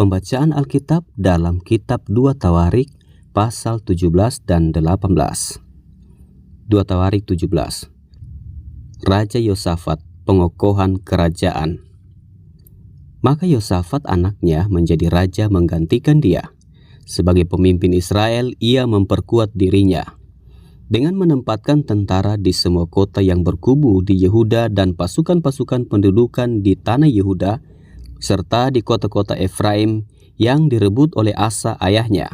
Pembacaan Alkitab dalam kitab 2 Tawarik pasal 17 dan 18. 2 Tawarik 17. Raja Yosafat, pengokohan kerajaan. Maka Yosafat anaknya menjadi raja menggantikan dia. Sebagai pemimpin Israel, ia memperkuat dirinya dengan menempatkan tentara di semua kota yang berkubu di Yehuda dan pasukan-pasukan pendudukan di tanah Yehuda, serta di kota-kota Efraim yang direbut oleh Asa ayahnya.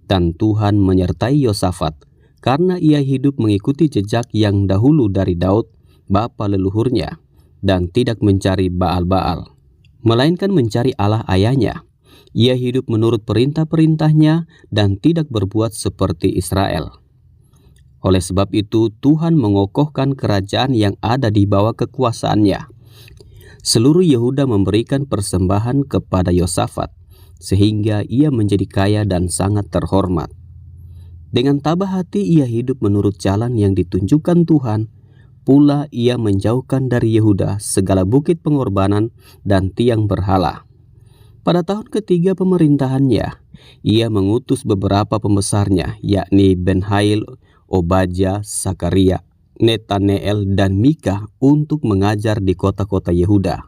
Dan Tuhan menyertai Yosafat, karena ia hidup mengikuti jejak yang dahulu dari Daud, bapa leluhurnya, dan tidak mencari Baal-Baal, melainkan mencari Allah ayahnya. Ia hidup menurut perintah-perintahnya dan tidak berbuat seperti Israel. Oleh sebab itu, Tuhan mengokohkan kerajaan yang ada di bawah kekuasaannya. Seluruh Yehuda memberikan persembahan kepada Yosafat, sehingga ia menjadi kaya dan sangat terhormat. Dengan tabah hati ia hidup menurut jalan yang ditunjukkan Tuhan, pula ia menjauhkan dari Yehuda segala bukit pengorbanan dan tiang berhala. Pada tahun ketiga pemerintahannya, ia mengutus beberapa pembesarnya, yakni Benhail, Obadya, Sakaria, Netaneel, dan Mika untuk mengajar di kota-kota Yehuda.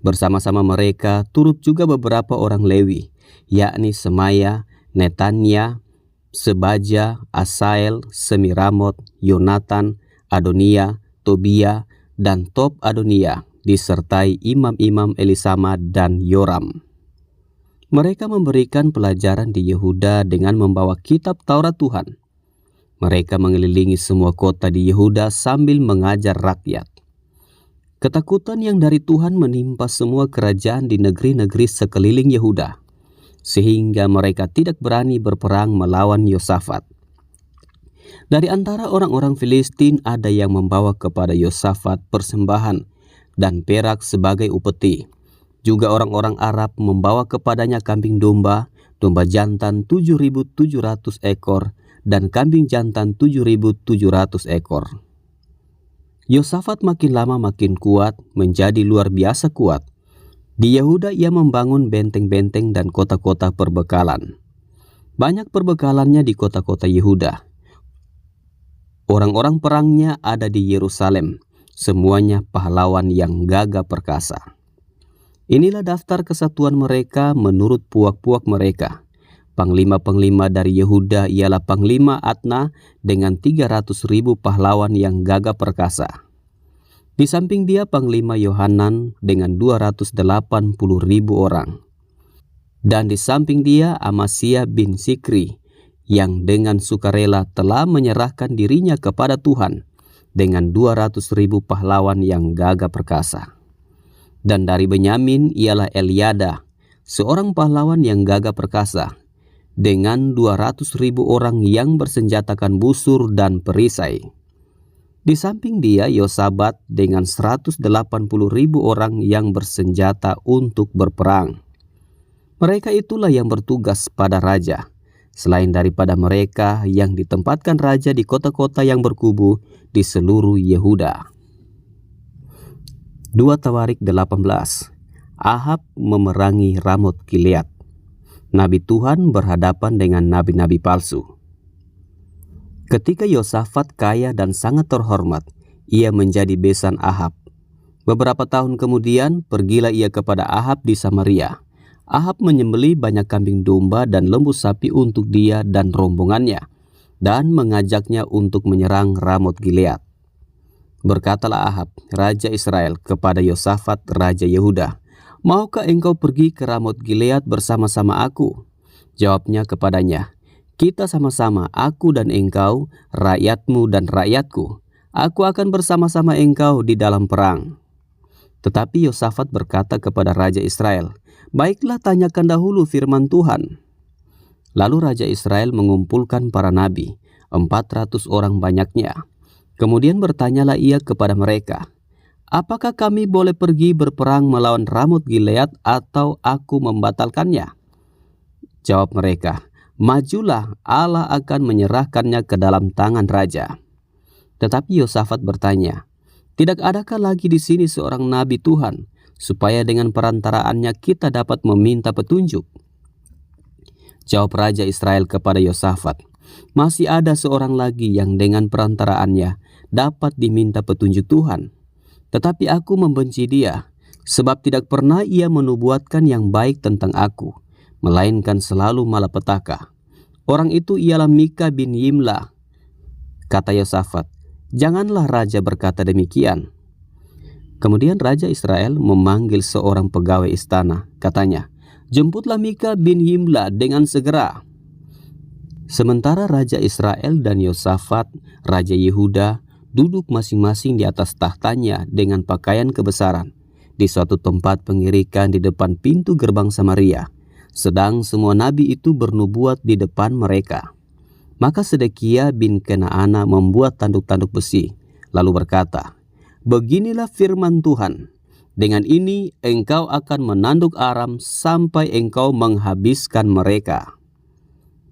Bersama-sama mereka turut juga beberapa orang Lewi, yakni Semaya, Netania, Sebaja, Asael, Semiramot, Yonatan, Adonia, Tobia, dan Tob Adonia, disertai imam-imam Elisama dan Yoram. Mereka memberikan pelajaran di Yehuda dengan membawa kitab Taurat Tuhan. Mereka mengelilingi semua kota di Yehuda sambil mengajar rakyat. Ketakutan yang dari Tuhan menimpa semua kerajaan di negeri-negeri sekeliling Yehuda, sehingga mereka tidak berani berperang melawan Yosafat. Dari antara orang-orang Filistin ada yang membawa kepada Yosafat persembahan dan perak sebagai upeti. Juga orang-orang Arab membawa kepadanya kambing domba, domba jantan 7.700 ekor, dan kambing jantan 7.700 ekor. Yosafat makin lama makin kuat, menjadi luar biasa kuat. Di Yehuda ia membangun benteng-benteng dan kota-kota perbekalan. Banyak perbekalannya di kota-kota Yehuda. Orang-orang perangnya ada di Yerusalem, semuanya pahlawan yang gagah perkasa. Inilah daftar kesatuan mereka menurut puak-puak mereka. Panglima-panglima dari Yehuda ialah Panglima Adna dengan 300.000 pahlawan yang gagah perkasa. Di samping dia Panglima Yohanan dengan 280.000 orang. Dan di samping dia Amasya bin Sikri yang dengan sukarela telah menyerahkan dirinya kepada Tuhan dengan 200.000 pahlawan yang gagah perkasa. Dan dari Benyamin ialah Eliada, seorang pahlawan yang gagah perkasa, dengan 200.000 orang yang bersenjatakan busur dan perisai. Di samping dia Yosabat dengan 180.000 orang yang bersenjata untuk berperang. Mereka itulah yang bertugas pada raja, selain daripada mereka yang ditempatkan raja di kota-kota yang berkubu di seluruh Yehuda. 2 Tawarik 18. Ahab memerangi Ramot Gilead. Nabi Tuhan berhadapan dengan nabi-nabi palsu. Ketika Yosafat kaya dan sangat terhormat, ia menjadi besan Ahab. Beberapa tahun kemudian, pergilah ia kepada Ahab di Samaria. Ahab menyembelih banyak kambing domba dan lembu sapi untuk dia dan rombongannya, dan mengajaknya untuk menyerang Ramot Gilead. Berkatalah Ahab, Raja Israel, kepada Yosafat, Raja Yehuda, "Maukah engkau pergi ke Ramot Gilead bersama-sama aku?" Jawabnya kepadanya, "Kita sama-sama, aku dan engkau, rakyatmu dan rakyatku. Aku akan bersama-sama engkau di dalam perang." Tetapi Yosafat berkata kepada Raja Israel, "Baiklah, tanyakan dahulu firman Tuhan." Lalu Raja Israel mengumpulkan para nabi, 400 orang banyaknya. Kemudian bertanyalah ia kepada mereka, "Apakah kami boleh pergi berperang melawan Ramot Gilead atau aku membatalkannya?" Jawab mereka, "Majulah, Allah akan menyerahkannya ke dalam tangan raja." Tetapi Yosafat bertanya, "Tidak adakah lagi di sini seorang nabi Tuhan, supaya dengan perantaraannya kita dapat meminta petunjuk?" Jawab Raja Israel kepada Yosafat, "Masih ada seorang lagi yang dengan perantaraannya dapat diminta petunjuk Tuhan. Tetapi aku membenci dia, sebab tidak pernah ia menubuatkan yang baik tentang aku, melainkan selalu malapetaka. Orang itu ialah Mika bin Yimla." Kata Yosafat, "Janganlah raja berkata demikian." Kemudian Raja Israel memanggil seorang pegawai istana. Katanya, "Jemputlah Mika bin Yimla dengan segera." Sementara Raja Israel dan Yosafat, Raja Yehuda, duduk masing-masing di atas tahtanya dengan pakaian kebesaran di suatu tempat pengirikan di depan pintu gerbang Samaria, sedang semua nabi itu bernubuat di depan mereka. Maka Sedekia bin Kenaana membuat tanduk-tanduk besi, lalu berkata, "Beginilah firman Tuhan, dengan ini engkau akan menanduk Aram sampai engkau menghabiskan mereka."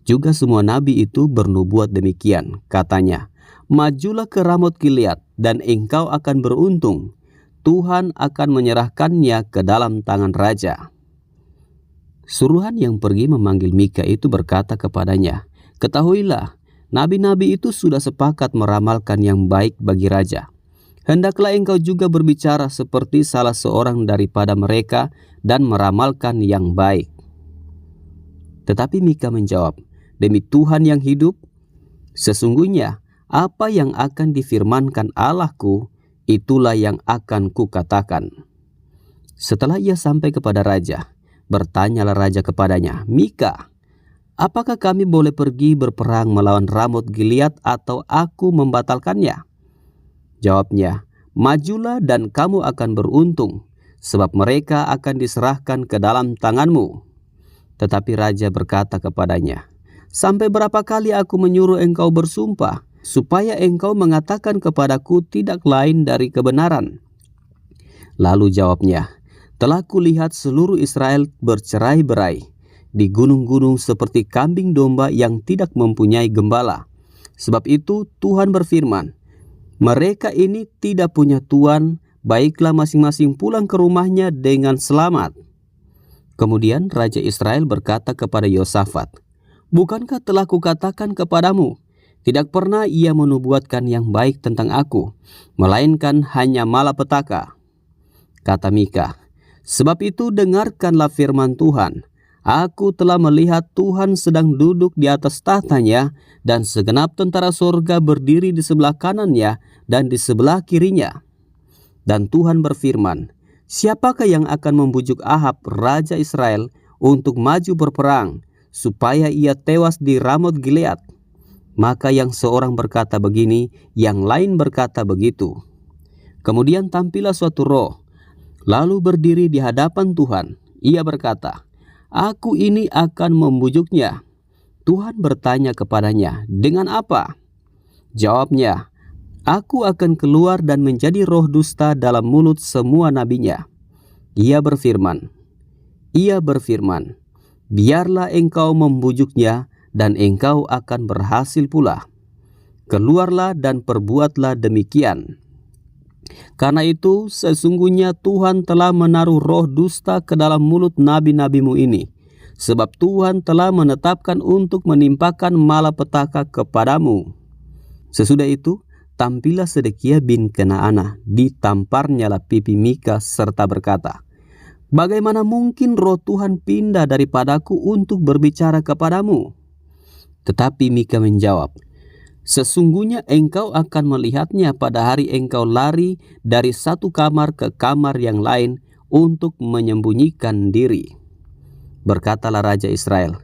Juga semua nabi itu bernubuat demikian. Katanya, "Majulah ke Ramot Gilead dan engkau akan beruntung. Tuhan akan menyerahkannya ke dalam tangan raja." Suruhan yang pergi memanggil Mika itu berkata kepadanya, "Ketahuilah, nabi-nabi itu sudah sepakat meramalkan yang baik bagi raja. Hendaklah engkau juga berbicara seperti salah seorang daripada mereka dan meramalkan yang baik." Tetapi Mika menjawab, "Demi Tuhan yang hidup, sesungguhnya apa yang akan difirmankan Allahku, itulah yang akan kukatakan." Setelah ia sampai kepada raja, bertanyalah raja kepadanya, "Mika, apakah kami boleh pergi berperang melawan Ramot Gilead atau aku membatalkannya?" Jawabnya, "Majulah dan kamu akan beruntung, sebab mereka akan diserahkan ke dalam tanganmu." Tetapi raja berkata kepadanya, "Sampai berapa kali aku menyuruh engkau bersumpah, supaya engkau mengatakan kepadaku tidak lain dari kebenaran?" Lalu jawabnya, "Telah kulihat seluruh Israel bercerai-berai di gunung-gunung seperti kambing domba yang tidak mempunyai gembala. Sebab itu Tuhan berfirman, mereka ini tidak punya tuan, baiklah masing-masing pulang ke rumahnya dengan selamat." Kemudian Raja Israel berkata kepada Yosafat, "Bukankah telah kukatakan kepadamu, tidak pernah ia menubuatkan yang baik tentang aku, melainkan hanya malapetaka?" Kata Mika, "Sebab itu dengarkanlah firman Tuhan. Aku telah melihat Tuhan sedang duduk di atas tahtanya, dan segenap tentara sorga berdiri di sebelah kanannya dan di sebelah kirinya. Dan Tuhan berfirman, siapakah yang akan membujuk Ahab, Raja Israel, untuk maju berperang, supaya ia tewas di Ramot Gilead?" Maka yang seorang berkata begini, yang lain berkata begitu. Kemudian tampillah suatu roh, lalu berdiri di hadapan Tuhan. Ia berkata, "Aku ini akan membujuknya." Tuhan bertanya kepadanya, "Dengan apa?" Jawabnya, "Aku akan keluar dan menjadi roh dusta dalam mulut semua nabinya." Ia berfirman, "Biarlah engkau membujuknya, dan engkau akan berhasil pula. Keluarlah dan perbuatlah demikian. Karena itu sesungguhnya Tuhan telah menaruh roh dusta ke dalam mulut nabi-nabimu ini, sebab Tuhan telah menetapkan untuk menimpakan malapetaka kepadamu." Sesudah itu tampillah Sedekia bin Kenaana, ditamparnyalah pipi Mika serta berkata, "Bagaimana mungkin roh Tuhan pindah daripadaku untuk berbicara kepadamu?" Tetapi Mika menjawab, "Sesungguhnya engkau akan melihatnya pada hari engkau lari dari satu kamar ke kamar yang lain untuk menyembunyikan diri." Berkatalah Raja Israel,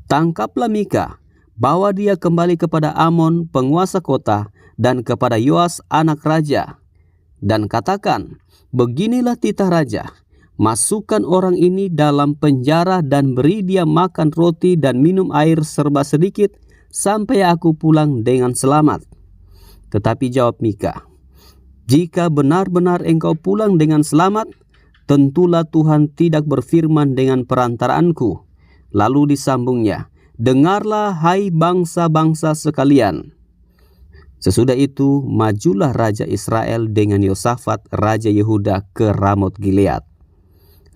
"Tangkaplah Mika, bawa dia kembali kepada Amon penguasa kota dan kepada Yoas anak raja, dan katakan, beginilah titah raja, masukkan orang ini dalam penjara dan beri dia makan roti dan minum air serba sedikit sampai aku pulang dengan selamat." Tetapi jawab Mika, "Jika benar-benar engkau pulang dengan selamat, tentulah Tuhan tidak berfirman dengan perantaraanku." Lalu disambungnya, "Dengarlah hai bangsa-bangsa sekalian." Sesudah itu majulah Raja Israel dengan Yosafat Raja Yehuda ke Ramot Gilead.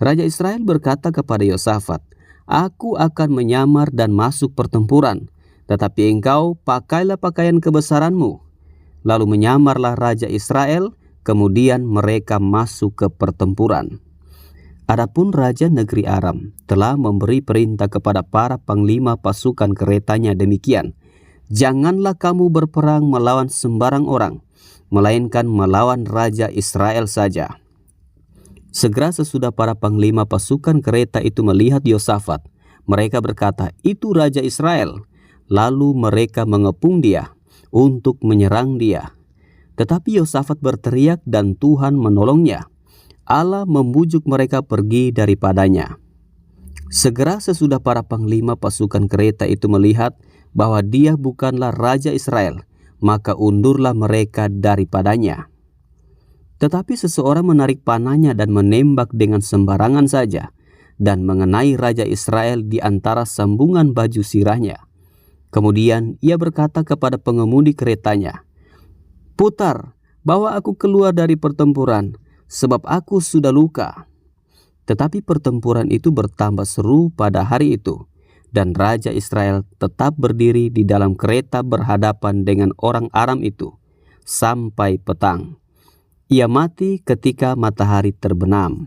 Raja Israel berkata kepada Yosafat, "Aku akan menyamar dan masuk pertempuran, tetapi engkau pakailah pakaian kebesaranmu." Lalu menyamarlah Raja Israel, kemudian mereka masuk ke pertempuran. Adapun Raja negeri Aram telah memberi perintah kepada para panglima pasukan keretanya demikian, "Janganlah kamu berperang melawan sembarang orang, melainkan melawan Raja Israel saja." Segera sesudah para panglima pasukan kereta itu melihat Yosafat, mereka berkata, "Itu Raja Israel." Lalu mereka mengepung dia untuk menyerang dia. Tetapi Yosafat berteriak dan Tuhan menolongnya. Allah membujuk mereka pergi daripadanya. Segera sesudah para panglima pasukan kereta itu melihat bahwa dia bukanlah Raja Israel, maka undurlah mereka daripadanya. Tetapi seseorang menarik panahnya dan menembak dengan sembarangan saja, dan mengenai Raja Israel di antara sambungan baju sirahnya. Kemudian ia berkata kepada pengemudi keretanya, "Putar, bawa aku keluar dari pertempuran, sebab aku sudah luka." Tetapi pertempuran itu bertambah seru pada hari itu, dan Raja Israel tetap berdiri di dalam kereta berhadapan dengan orang Aram itu, sampai petang. Ia mati ketika matahari terbenam.